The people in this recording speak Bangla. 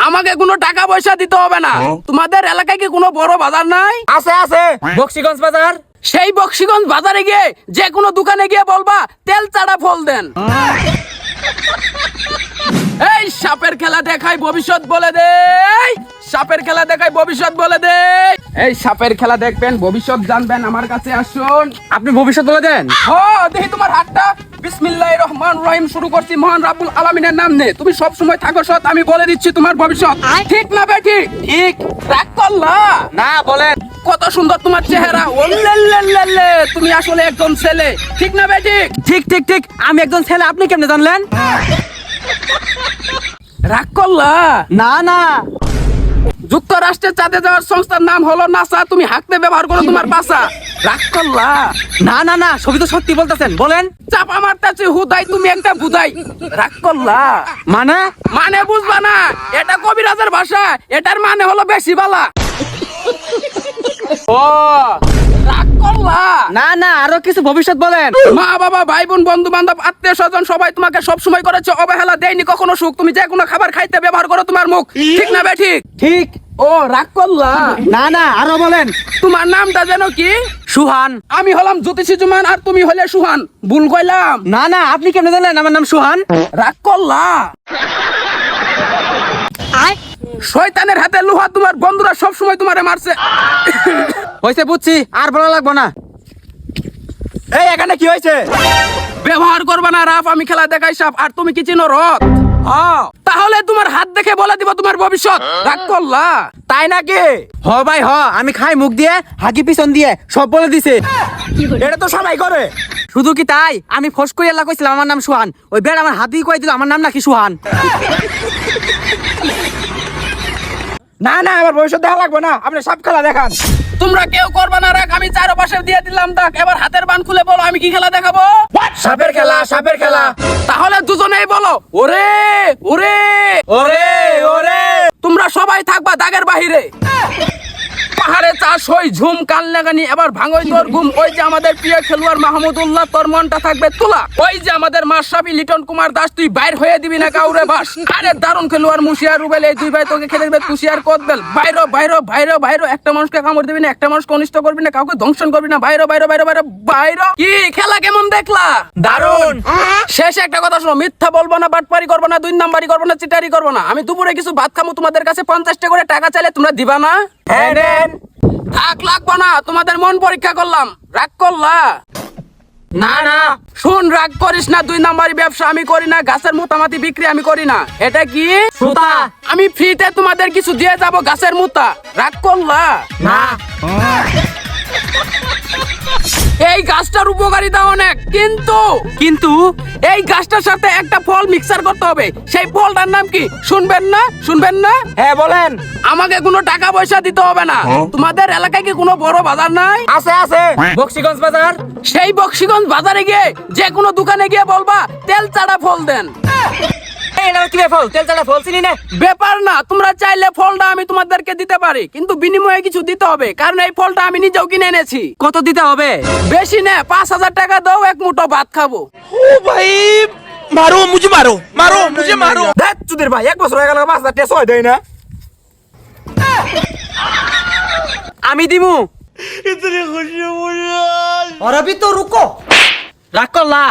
আমাকে কোনো টাকা পয়সা দিতে হবে না। তোমাদের এলাকায় কি কোনো বড় বাজার নাই? আছে আছে, বক্সিগঞ্জ বাজার। সেই বক্সিগঞ্জ বাজারে গিয়ে যে কোনো দোকানে গিয়ে বলবা তেল চাড়া ফল দেন। এই সাপের খেলা দেখাই ভবিষ্যৎ বলে দে, সাপের খেলা দেখাই ভবিষ্যৎ বলে দে। এই সাপের খেলা দেখবেন, ভবিষ্যৎ জানবেন, আমার কাছে আসুন। আপনি ভবিষ্যৎ বলে দেন। দেখি তোমার হাতটা। বিসমিল্লাহির রহমানির রহিম শুরু করছি মহান রাব্বুল আলামিনের নাম নিয়ে। তুমি সব সময় থাকো সৎ, আমি বলে দিচ্ছি তোমার ভবিষ্যৎ। ঠিক না বেঠিক? ঠিক। রাগ করলা না, বলেন। কত সুন্দর তোমার চেহারা, ওল্লেল্লেল্লে, তুমি আসলে একজন ছেলে। ঠিক না বেঠিক? ঠিক ঠিক ঠিক, আমি একজন ছেলে। আপনি কেমনে জানলেন? রাগ করলা না না, যুক্তরাষ্ট্রের চাঁদে যাওয়ার সংস্থার নাম হলো নাসা, তুমি হাঁকতে ব্যবহার করো তোমার পাশা। রাগ করলা না না না, সবই তো সত্যি বলতেছেন, বলেন। চাপা মারতেছি হুদাই, তুমি একটা বুঝাই। রাগ করলা মানে? মানে বুঝবা না, এটা কবিরাজের ভাষা, এটার মানে হলো বেশি বালা। ও রাগ করলা না না, আরো কিছু ভবিষ্যৎ বলেন। মা বাবা ভাই বোন বন্ধু বান্ধব আত্মীয় স্বজন সবাই তোমাকে সব সময় করেছে অবহেলা, দেয়নি কখনো সুখ। তুমি যে কোনো খাবার খাইতে ব্যবহার করো তোমার মুখ। ঠিক না বেঠিক? ঠিক। ও রাগ করলা না না, আরো বলেন। তোমার নামটা যেন কি? সুহান। আমি হলাম জ্যোতিষী জুমান আর তুমি হলে সুহান। ভুল কইলাম? না না, আপনি কেমনে জানলেন আমার নাম সুহান? রাগ করলা শয়তানের হাতে লোহা, তোমার বন্ধুরা সব সময় তোমারে মারছে। হয়েছে, বুঝছি, আর বলা লাগবো না। এই এখানে কি হয়েছে? ব্যবহার করবা না রাফ, আমি খেলা দেখাই সাপ। আর তুমি কি চিনো রথ? তাহলে তোমার হাত দেখে বলে দিব তোমার ভবিষ্যৎ। রাগ করলা তাই নাকি? হ ভাই হ, আমি খাই মুখ দিয়ে, হাগি পিছন দিয়ে, সব বলে দিছে। এটা তো সবাই করে। শুধু কি তাই, আমি ফস করে এলা কইছিলাম আমার নাম সুহান, ওই বেড় আমার হাত দিয়ে কই দিল আমার নাম নাকি সুহান। না না, আমার ভবিষ্যৎ দেখা লাগবে না, আপনি সব খেলা দেখান। তোমরা কেউ করবা না রাগ, আমি চারপাশে দিয়ে দিলাম দাগ। এবার হাতের বান খুলে বলো আমি কি খেলা দেখাবো? সাপের খেলা, সাপের খেলা। তাহলে দুজনেই বলো ওরে ওরে ওরে ওরে। তোমরা সবাই থাকবা দাগের বাহিরে। পাহাড়ে চাষ হই ঝুম কাল লাগানি, এবার ভাঙই তোর ঘুম। ওই যে আমাদের প্রিয় খেলোয়াড় মাহমুদুল্লাহ, তোর মনটা থাকবে তোলা। ওই যে আমাদের মাশরাফি লিটন কুমার দাস, তুই বাইর হয়ে দিবি না কাউরে বাস। আরে দারুণ খেলোয়াড় মুশিয়ার রুবেল, এই দুই ভাই তোকে খেলে দেবে কুশিয়ার কোতবেল। বাইরো বাইরো বাইরো বাইরো, একটা মানুষকে কামড় দিবি না, একটা মানুষকে অনিষ্ট করবি না, কাউকে ধ্বংসন করবি না। বাইরো বাইরো বাইরো বাইরো বাইরো। কি খেলা কেমন দেখলা? দারুণ। শেষে একটা কথা শোনো, মিথ্যা বলবো না, বাটপারি করবো না, দুই নাম্বারি করবো না, চিটারি করবো না। আমি দুপুরে কিছু ভাত খামো, তোমাদের কাছে 50 টাকা করে টাকা চাইলে তোমরা দিবা না? হ্যাঁ দেন। থাক লাগবো না, তোমাদের মন পরীক্ষা করলাম। রাগ করলা? না না, শুন, রাগ করিস না, দুই নাম্বারি ব্যবসা আমি করি না, গাছের মোটামাটি বিক্রি আমি করি না। এটা কি? সুতা। আমি ফ্রিতে তোমাদের কিছু দিয়ে যাব, গাছের মুতা। রাগ করলা? না। এই গাছটার উপকারিতা অনেক, কিন্তু কিন্তু এই গাছটার সাথে একটা ফল মিক্সার করতে হবে। সেই ফলটার নাম কি? শুনবেন না? শুনবেন না? হ্যাঁ বলেন। আমাকে কোনো টাকা পয়সা দিতে হবে না। তোমাদের এলাকায় কি কোনো বড় বাজার নাই? আছে আছে, বক্সিগঞ্জ বাজার। সেই বক্সিগঞ্জ বাজারে গিয়ে যে কোনো দোকানে গিয়ে বলবা তেল চাড়া ফল দেন। এটা কি ফল? তেল চালা ফল চিনি না। ব্যাপার না, তোমরা চাইলে ফলটা আমি তোমাদেরকে দিতে পারি, কিন্তু বিনিময়ে কিছু দিতে হবে, কারণ এই ফলটা আমি নিজেও কিনে এনেছি। কত দিতে হবে? বেশি না, 5000 টাকা দাও, এক মুঠো ভাত খাবো। ओ भाई मारो मुझे मारो मारो मुझे मारो। ধ্যাৎ চুদির ভাই, 1 বছর হয়ে গেল 5000 টাকা সয় দেয় না। আমি দিমু। इतनी खुशी मुझे। और अभी तो रुको। রাগ করলা?